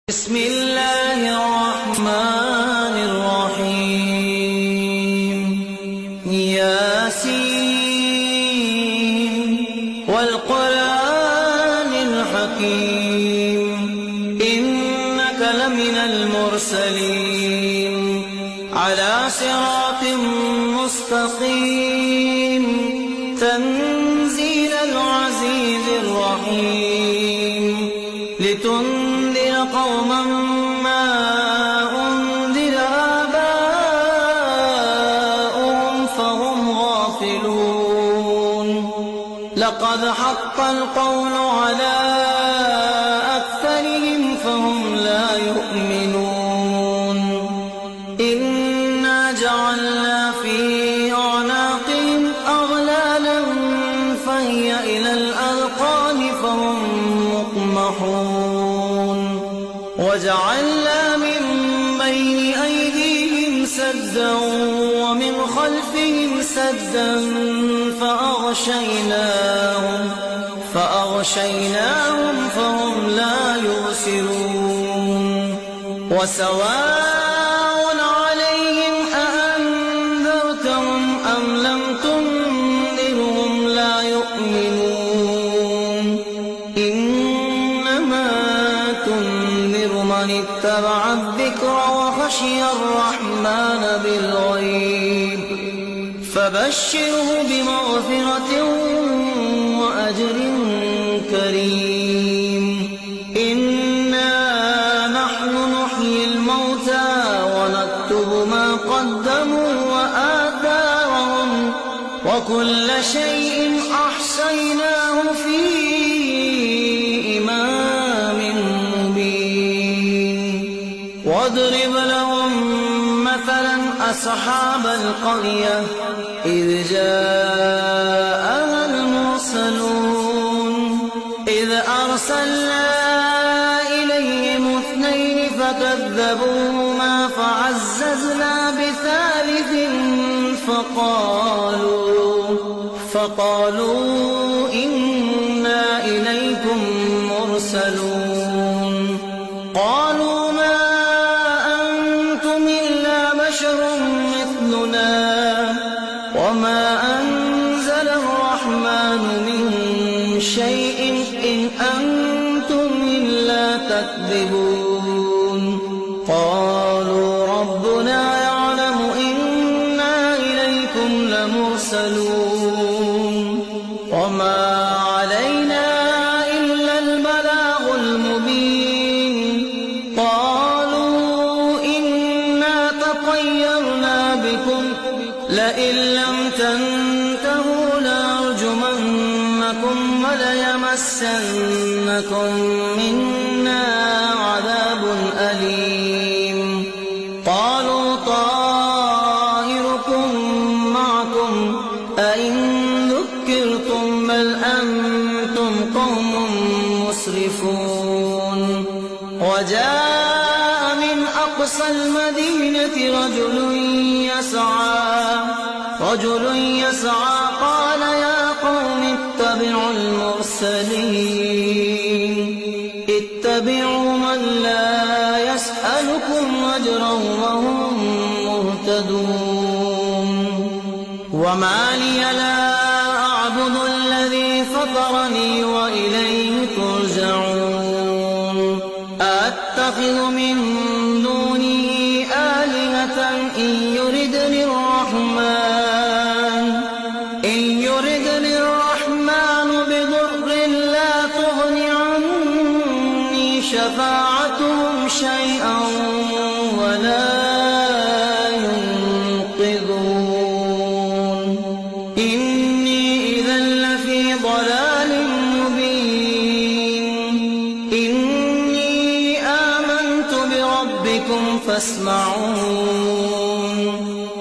بسم الله الرحمن الرحيم ياسين والقرآن الحكيم إنك لمن المرسلين على صراط مستقيم تنزيل العزيز الرحيم لتنذر قوما ما أنذر آباؤهم فهم غافلون لقد حق القول على أكثرهم فهم لا يؤمنون إنا جعلنا في أعناقهم أغلالا فهي إلى الأذقان فهم مقمحون وجعلنا من بين أيديهم سدا ومن خلفهم سدا فأغشيناهم فهم لا يبصرون وسواء عليهم أأنذرتهم أم لم تنذرهم لا يؤمنون إنما تنذر من اتبع الذكر وخشي الرحمن بالغيب فبشره بمغفرة وأجر كريم إنا نحن نحيي الموتى ونكتب ما قدموا وآثارهم وكل شيء أحصيناه في إمام مبين واضرب لهم مثلا أصحاب القرية إذ جاءها المرسلون إذ أرسلنا إليهم اثنين فكذبوهما فعززنا بثالث فقالوا إنا إليكم مرسلون قالوا ما أنتم إلا بشر مثلنا وما أنزل الرحمن من شيء إن أنتم إلا تكذبون قالوا ربنا يعلم إنا إليكم لمرسلون وما علينا إلا البلاغ المبين قالوا إنا تطيرنا بكم لئن لم تنتهوا لأرجمنكم وليمسنكم منا عذاب أليم قالوا طائركم معكم أئن ذكرتم بل أنتم قوم مسرفون وجاء من أقصى المدينة رجل يسعى قال يا قوم اتبعوا المرسلين اتبعوا من لا يسألكم أجرا وهم مهتدون وما لي لا أعبد الذي فطرني وإليه ترجعون أتخذ من دونه آلهة إن يردني الرحمن بضر لا تغن عني شفاعتهم شيئا ولا ينقذون إني إذا لفي ضلال مبين إني آمنت بربكم فاسمعون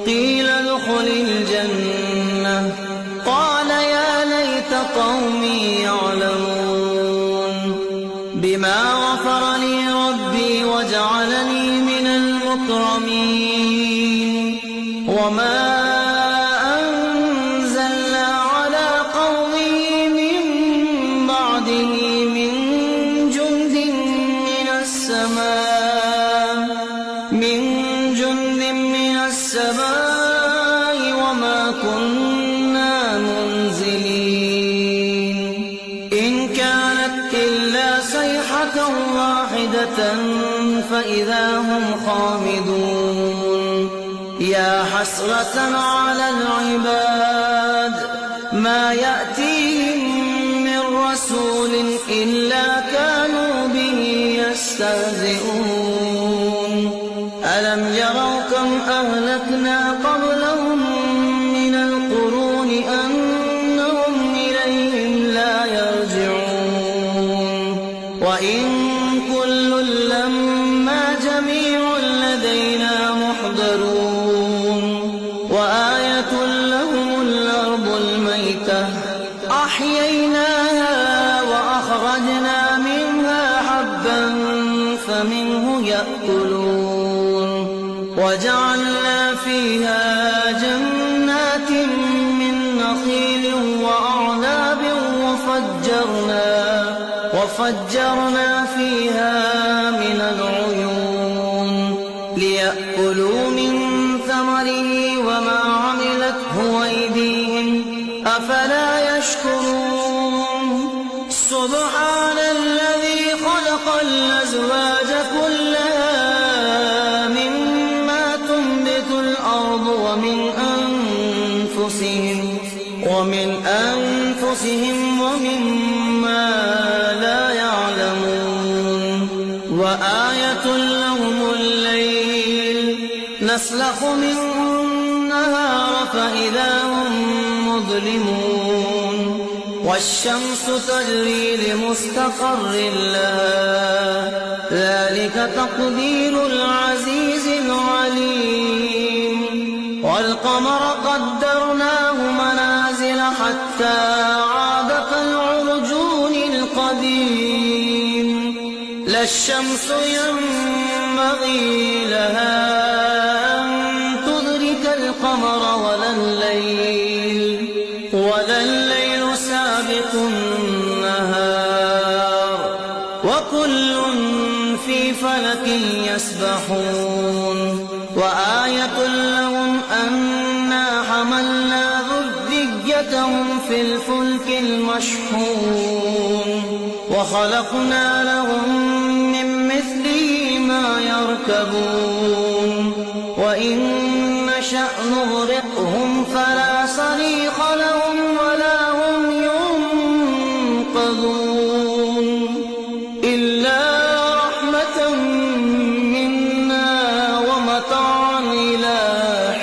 قيل ادخل الجنة قال يا ليت قومي يعلمون بما غفر لي ربي وجعلني من المكرمين وما أنزلنا على قومه من بعده من جند من السماء من جند من السماء وما كنا منزلين إن كانت إلا صيحة واحدة فإذا هم خامدون يا حسرة على العباد ما يأتيهم من رسول إلا كانوا به يستهزئون ألم يروا كم أهلكنا قبلهم من القرون أنهم إليهم لا يرجعون وإن كل لما جميع لدينا محضرون وآية لهم الأرض الميتة أحييناها وأخرجنا منها حبا فمنه يأكلون وجعلنا فيها جنات من نخيل وأعناب وفجرنا فيها من العيون ليأكلوا من ثمره وما عملته أيديهم أفلا يشكرون سبحان الذي خلق الأزواج كلها مما تنبت الأرض ومن أنفسهم ومما لا يعلمون وآية لهم الليل نسلخ منه النهار فإذا هم مظلمون والشمس تجري لمستقر لها ذلك تقدير العزيز العليم والقمر قدرناه منازل حتى عاد كالعرجون القديم لا الشمس ينبغي لها أن تدرك القمر ولا الليل سابق النهار وكل في فلك يسبحون وآية لهم أنا حملنا ذريتهم في الفلك المشحون وخلقنا لهم من مثله ما يركبون وإن نشأ نغرقهم فلا صريخ لهم ولا هم ينقذون إلا رحمة منا ومتاعا إلى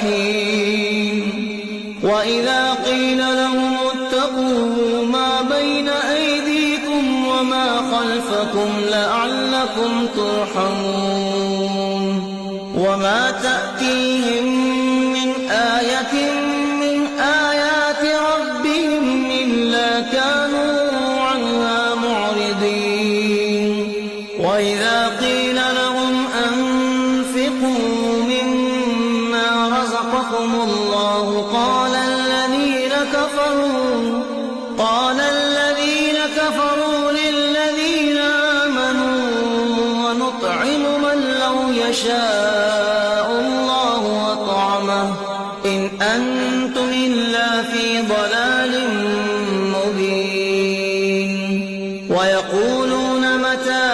حين وإذا قيل لهم اتقوا ما بين أيديكم وما خلفكم لعلكم ترحمون وما تأتيهم من آية من آيات ربهم إلا كانوا عنها معرضين وإذا قيل لهم أنفقوا مما رزقكم الله قال الذين كفروا للذين آمنوا ونطعم من لو يشاء الله أطعمه إن أنتم إلا في ضلال مبين ويقولون متى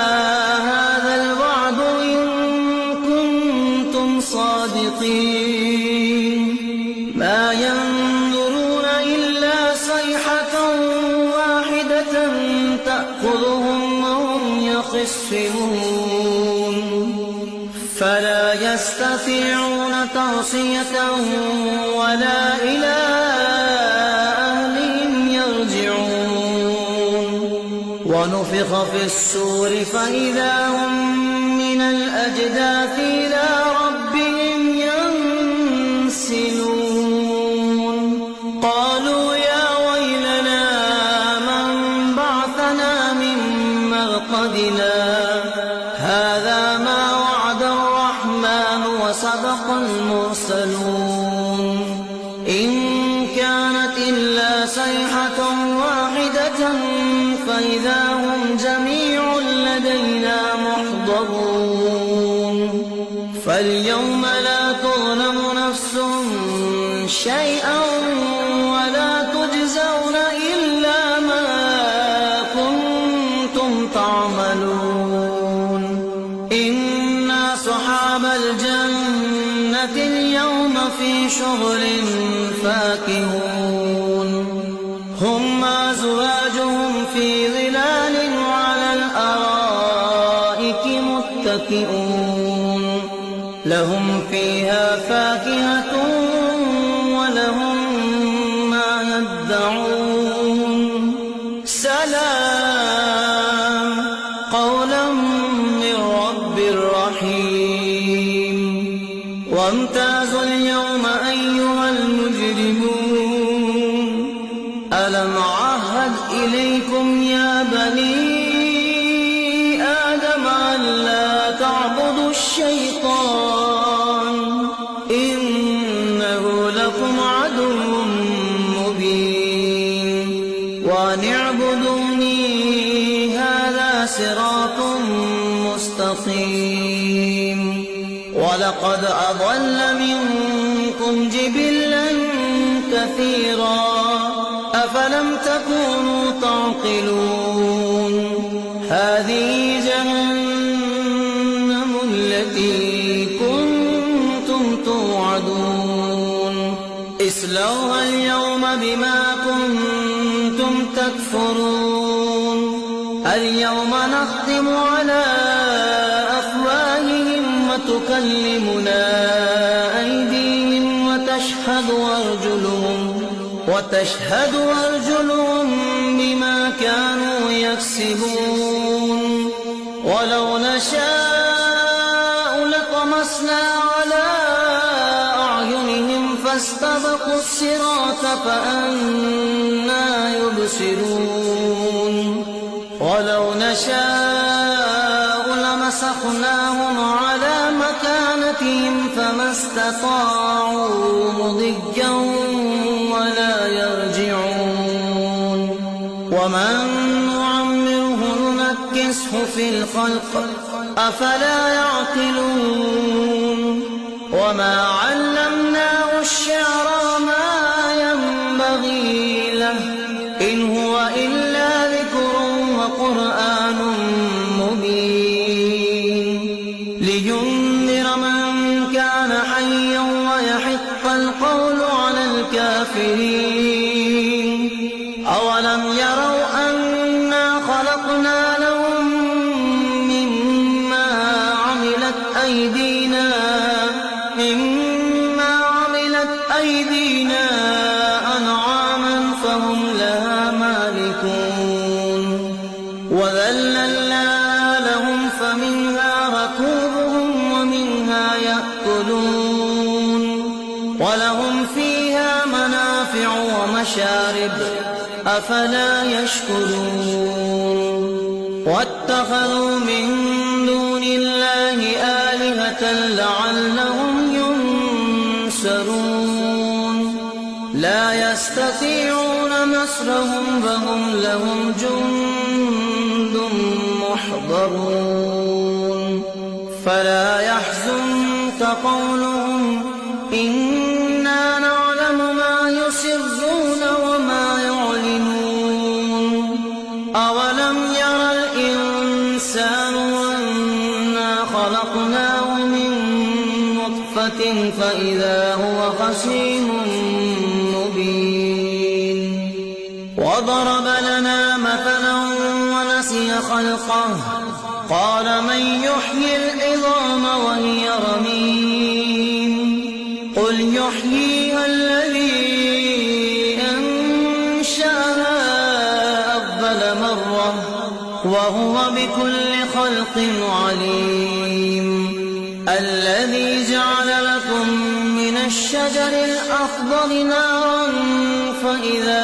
هذا الوعد إن كنتم صادقين ما ينظرون إلا صيحة واحدة تأخذهم وهم يخصمون فلا يستطيعون توصية ولا إلى أهلهم يرجعون ونفخ في الصور فإذا هم من الأجداث إلى ربهم ينسلون قالوا يا ويلنا من بعثنا من مرقدنا هذا ما وعد الرحمن وصدق المرسلون إن كانت إلا صيحة واحدة فإذا هم جميع لدينا محضرون فاليوم لا تظلم نفس شيئا ولا تجزون إلا ما كنتم تعملون. إن أصحاب الجنة اليوم في شغل فاكهون. هم وأزواجهم في ظلال على الأرائك متكئون. لهم فيها فاكهة ولهم ما يدعون. سلام قولا من رب رحيم. وامتازوا اليوم أيها المجرمون. ألم أعهد إليكم يا بني آدم ألا تعبدوا الشيطان إنه لكم عدو مبين. وأن اعبدوني هذا صراط مستقيم. ولقد أضل منكم جبلا كثيرا أفلم تكونوا تعقلون. هذه جهنم التي كنتم توعدون. اصلوها اليوم بما كنتم تكفرون. اليوم نختم على أفواههم وتكلمنا أيديهم وتشهد أرجلهم بما كانوا يكسبون. ولو نشاء لطمسنا على أعينهم فاستبقوا الصراط فأنى يبصرون. ولو نشاء لمسخناهم على مكانتهم فما استطاعوا مضيا ولا يرجعون. ومن نعمره ننكسه في الخلق أفلا يعقلون. وما علمناه الشعر وما ينبغي له إن هو إلا ذكر وقرآن مبين. لينذر من كان حيا ويحق القول على الكافرين. أولم يروا أنا خلقنا لهم مما عملت أيدينا أنعاما فهم لها مالكون. وذللنا لهم فمنها ركوبهم ومنها يأكلون. ولهم فيها منافع ومشارب أفلا يشكرون. واتخذوا من دون الله آلهة لعلهم ينصرون. لا يستطيعون نصرهم وهم لهم جند محضرون. فلا يحزنك قولهم إنا نعلم ما يسرون وما يعلنون. أولم ير الإنسان أنا خلقناه من نطفة فإذا هو خصيم مبين. وضرب لنا مثلا ونسي خلقه قال من يحيي العظام وهي رميم. قل يحييها الذي أنشأها أول مرة وهو بكل خلق عليم. الذي جعل لكم من الشجر الأخضر نارا فإذا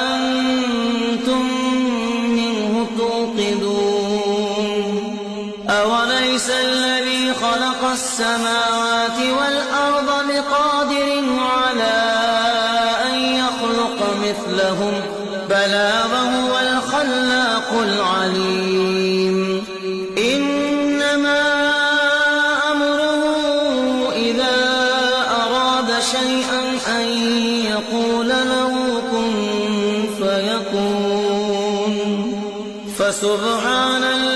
أنتم منه توقدون. أوليس الذي خلق السماوات والأرض بقادر على أن يخلق مثلهم بلى وهو الخلاق العليم. إنما أمره يقول له كن فيكون. فسبحان